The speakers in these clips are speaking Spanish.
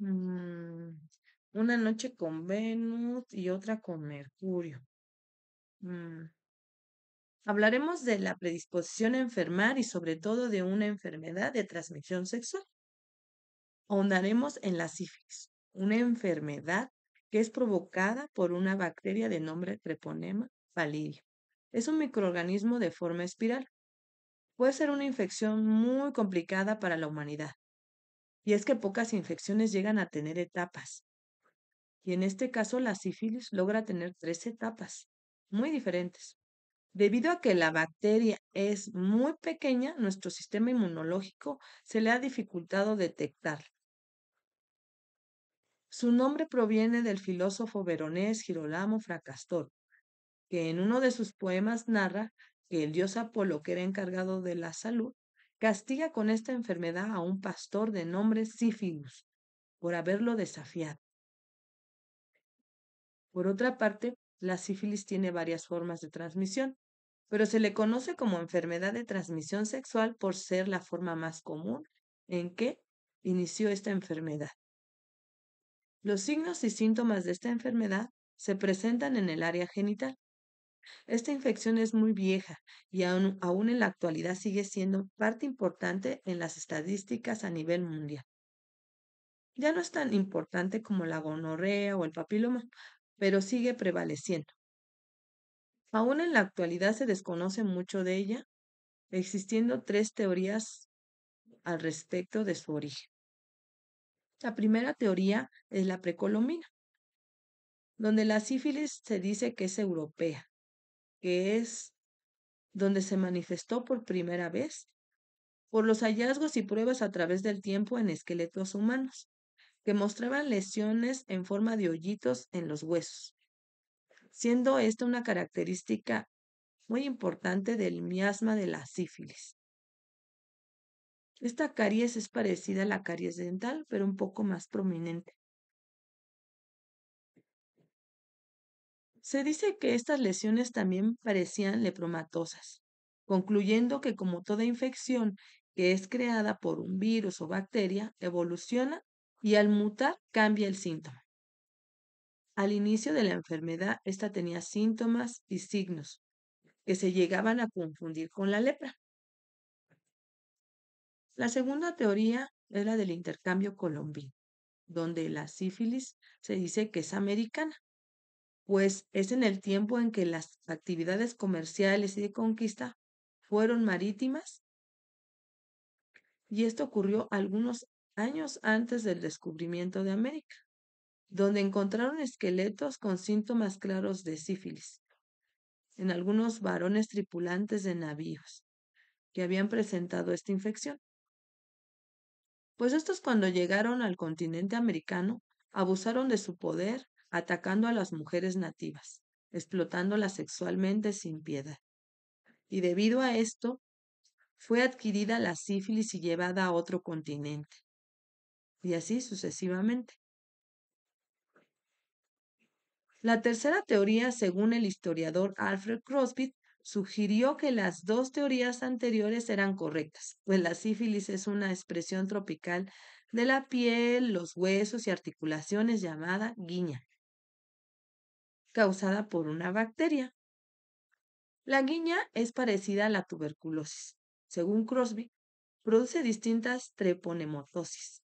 Mm, una noche con Venus y otra con Mercurio. Mm, Hablaremos de la predisposición a enfermar y sobre todo de una enfermedad de transmisión sexual. Ahondaremos en la sífilis, una enfermedad que es provocada por una bacteria de nombre Treponema pallidum. Es un microorganismo de forma espiral. Puede ser una infección muy complicada para la humanidad. Y es que pocas infecciones llegan a tener etapas. Y en este caso la sífilis logra tener tres etapas muy diferentes. Debido a que la bacteria es muy pequeña, nuestro sistema inmunológico se le ha dificultado detectarla. Su nombre proviene del filósofo veronés Girolamo Fracastor, que en uno de sus poemas narra que el dios Apolo, que era encargado de la salud, castiga con esta enfermedad a un pastor de nombre Sífilus por haberlo desafiado. Por otra parte, la sífilis tiene varias formas de transmisión, pero se le conoce como enfermedad de transmisión sexual por ser la forma más común en que inició esta enfermedad. Los signos y síntomas de esta enfermedad se presentan en el área genital. Esta infección es muy vieja y aún en la actualidad sigue siendo parte importante en las estadísticas a nivel mundial. Ya no es tan importante como la gonorrea o el papiloma, pero sigue prevaleciendo. Aún en la actualidad se desconoce mucho de ella, existiendo tres teorías al respecto de su origen. La primera teoría es la precolombina, donde la sífilis se dice que es europea, que es donde se manifestó por primera vez por los hallazgos y pruebas a través del tiempo en esqueletos humanos, que mostraban lesiones en forma de hoyitos en los huesos, siendo esta una característica muy importante del miasma de la sífilis. Esta caries es parecida a la caries dental, pero un poco más prominente. Se dice que estas lesiones también parecían lepromatosas, concluyendo que como toda infección que es creada por un virus o bacteria, evoluciona y al mutar cambia el síntoma. Al inicio de la enfermedad, esta tenía síntomas y signos que se llegaban a confundir con la lepra. La segunda teoría es la del intercambio colombino, donde la sífilis se dice que es americana, pues es en el tiempo en que las actividades comerciales y de conquista fueron marítimas y esto ocurrió algunos años antes del descubrimiento de América, donde encontraron esqueletos con síntomas claros de sífilis en algunos varones tripulantes de navíos que habían presentado esta infección. Pues estos cuando llegaron al continente americano abusaron de su poder atacando a las mujeres nativas, explotándolas sexualmente sin piedad. Y debido a esto, fue adquirida la sífilis y llevada a otro continente, y así sucesivamente. La tercera teoría, según el historiador Alfred Crosby, sugirió que las dos teorías anteriores eran correctas, pues la sífilis es una expresión tropical de la piel, los huesos y articulaciones llamada guiña, causada por una bacteria. La guiña es parecida a la tuberculosis. Según Crosby, produce distintas treponemotosis,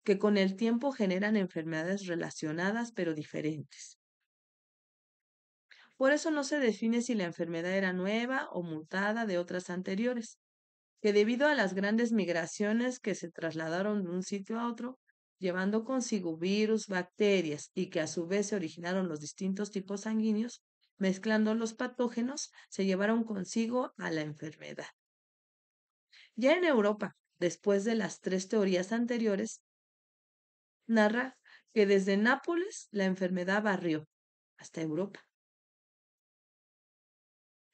que con el tiempo generan enfermedades relacionadas pero diferentes. Por eso no se define si la enfermedad era nueva o mutada de otras anteriores, que debido a las grandes migraciones que se trasladaron de un sitio a otro, llevando consigo virus, bacterias y que a su vez se originaron los distintos tipos sanguíneos, mezclando los patógenos, se llevaron consigo a la enfermedad. Ya en Europa, después de las tres teorías anteriores, narra que desde Nápoles la enfermedad barrió hasta Europa.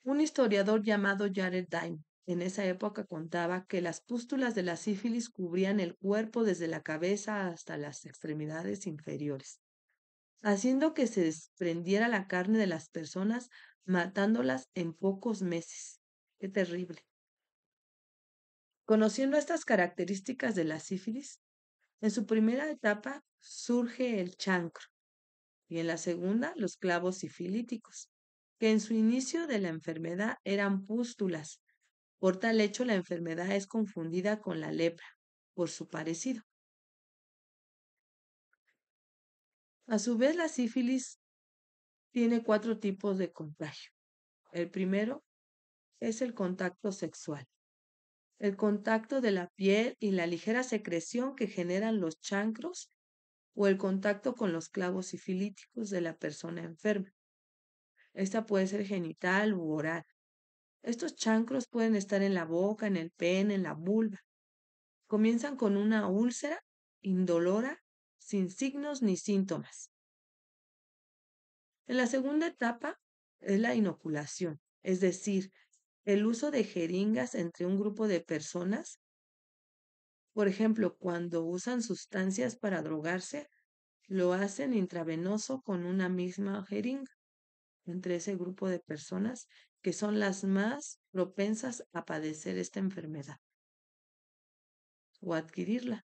Un historiador llamado Jared Dine en esa época contaba que las pústulas de la sífilis cubrían el cuerpo desde la cabeza hasta las extremidades inferiores, haciendo que se desprendiera la carne de las personas, matándolas en pocos meses. Qué terrible. Conociendo estas características de la sífilis, En su primera etapa surge el chancro y en la segunda los clavos sifilíticos, que en su inicio de la enfermedad eran pústulas. Por tal hecho, la enfermedad es confundida con la lepra, por su parecido. A su vez, la sífilis tiene 4 tipos de contagio. El primero es el contacto sexual. El contacto de la piel y la ligera secreción que generan los chancros o el contacto con los clavos sifilíticos de la persona enferma. Esta puede ser genital u oral. Estos chancros pueden estar en la boca, en el pene, en la vulva. Comienzan con una úlcera indolora, sin signos ni síntomas. En la segunda etapa es la inoculación, es decir, el uso de jeringas entre un grupo de personas. Por ejemplo, cuando usan sustancias para drogarse, lo hacen intravenoso con una misma jeringa entre ese grupo de personas que son las más propensas a padecer esta enfermedad o adquirirla.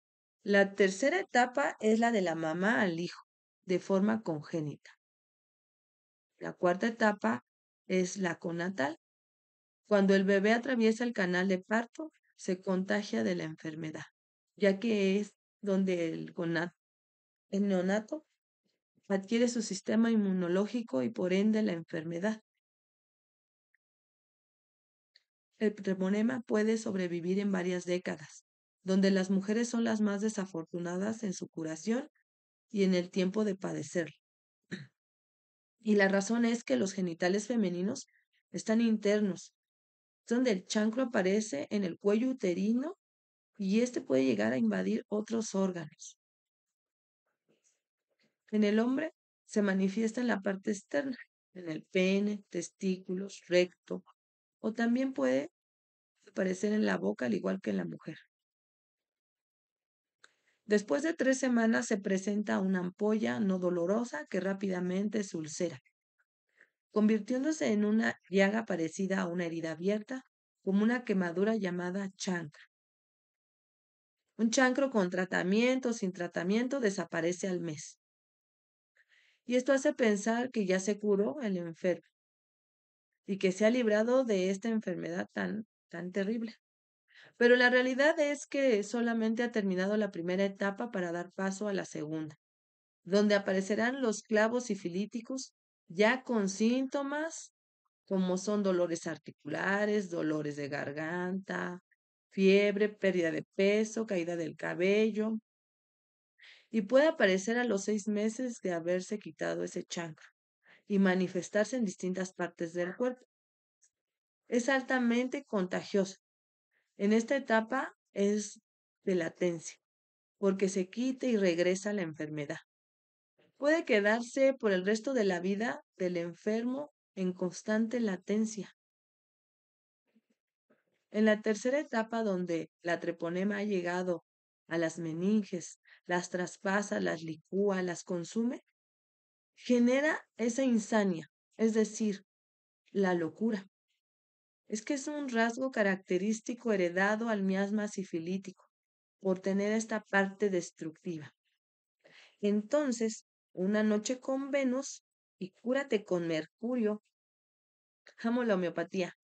La tercera etapa es la de la mamá al hijo, de forma congénita. La cuarta etapa es la conatal. Cuando el bebé atraviesa el canal de parto, se contagia de la enfermedad, ya que es donde el neonato adquiere su sistema inmunológico y por ende la enfermedad. El treponema puede sobrevivir en varias décadas, donde las mujeres son las más desafortunadas en su curación y en el tiempo de padecerlo. Y la razón es que los genitales femeninos están internos, donde el chancro aparece en el cuello uterino y este puede llegar a invadir otros órganos. En el hombre se manifiesta en la parte externa, en el pene, testículos, recto, o también puede aparecer en la boca al igual que en la mujer. Después de 3 semanas se presenta una ampolla no dolorosa que rápidamente se ulcera, convirtiéndose en una llaga parecida a una herida abierta, como una quemadura llamada chancro. Un chancro con tratamiento o sin tratamiento desaparece al mes. Y esto hace pensar que ya se curó el enfermo y que se ha librado de esta enfermedad tan terrible. Pero la realidad es que solamente ha terminado la primera etapa para dar paso a la segunda, donde aparecerán los clavos sifilíticos ya con síntomas como son dolores articulares, dolores de garganta, fiebre, pérdida de peso, caída del cabello, y puede aparecer a los 6 meses de haberse quitado ese chancro y manifestarse en distintas partes del cuerpo. Es altamente contagioso. En esta etapa es de latencia, porque se quita y regresa la enfermedad. Puede quedarse por el resto de la vida del enfermo en constante latencia. En la tercera etapa, donde la treponema ha llegado a las meninges, las traspasa, las licúa, las consume, genera esa insania, es decir, la locura. Es que es un rasgo característico heredado al miasma sifilítico, por tener esta parte destructiva. Entonces, una noche con Venus y cúrate con Mercurio. Amo la homeopatía.